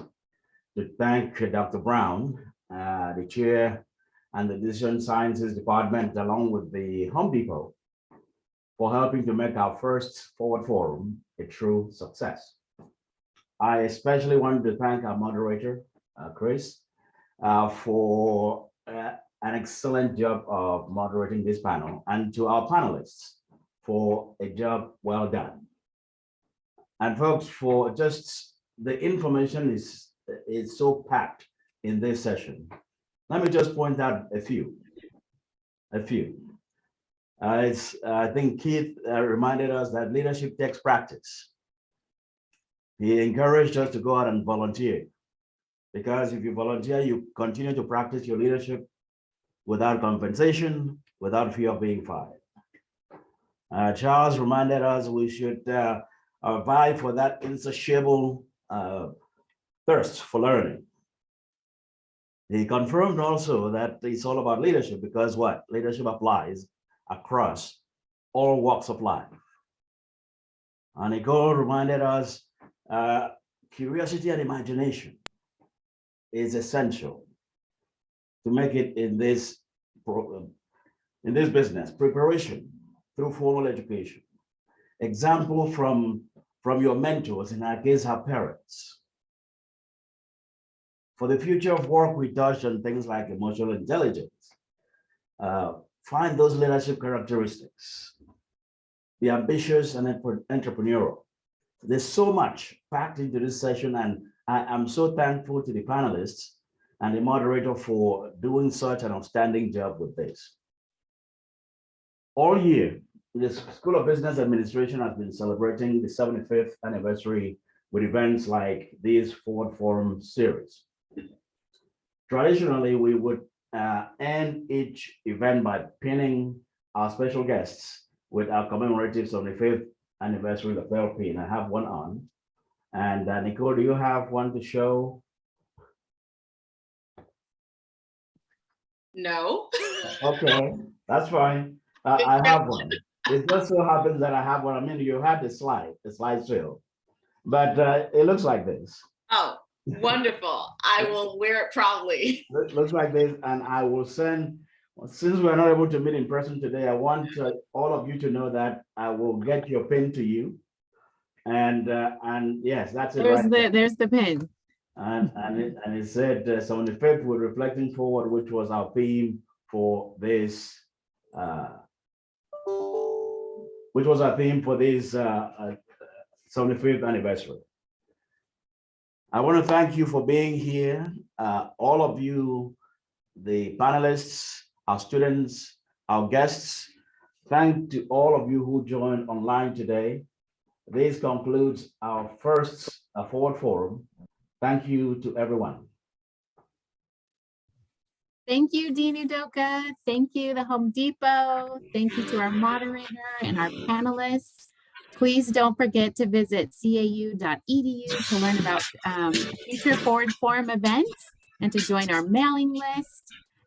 to thank Dr. Brown, the chair and the Decision Sciences Department, along with the Home Depot, for helping to make our first Forward Forum a true success. I especially wanted to thank our moderator, Chris, for an excellent job of moderating this panel, and to our panelists for a job well done. And folks, for just the information is so packed in this session. Let me just point out a few. I think Keith reminded us that leadership takes practice. He encouraged us to go out and volunteer, because if you volunteer, you continue to practice your leadership without compensation, without fear of being fired. Charles reminded us we should vie for that insatiable thirst for learning. He confirmed also that it's all about leadership, because what? Leadership applies across all walks of life. And Nicole reminded us curiosity and imagination is essential to make it in this business. Preparation through formal education. Example from your mentors, in our case, our parents. For the future of work, we touched on things like emotional intelligence. Find those leadership characteristics. Be ambitious and entrepreneurial. There's so much packed into this session, and I'm so thankful to the panelists and the moderator for doing such an outstanding job with this. All year, the School of Business Administration has been celebrating the 75th anniversary with events like this Forward Forum series. Traditionally, we would end each event by pinning our special guests with our commemorative 75th anniversary lapel pin. I have one on. And Nicole, do you have one to show? No. Okay, that's fine. I have one. It just so happens that I have one. I mean, you had the slide show, but it looks like this. Oh, wonderful. I will wear it proudly. Looks like this, and I will send, since we're not able to meet in person today, I want all of you to know that I will get your pin to you. And yes, that's it. There's the pin. And it said 75th, we're reflecting forward, which was our theme for this, 75th anniversary. I want to thank you for being here, all of you, the panelists, our students, our guests. Thank to all of you who joined online today. This concludes our first Forward Forum. Thank you to everyone. Thank you, Dean Udoka. Thank you, the Home Depot. Thank you to our moderator and our panelists. Please don't forget to visit cau.edu to learn about future Forward Forum events and to join our mailing list.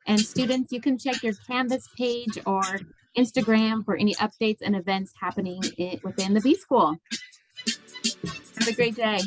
And students, you can check your Canvas page or Instagram for any updates and events happening within the B School. Have a great day.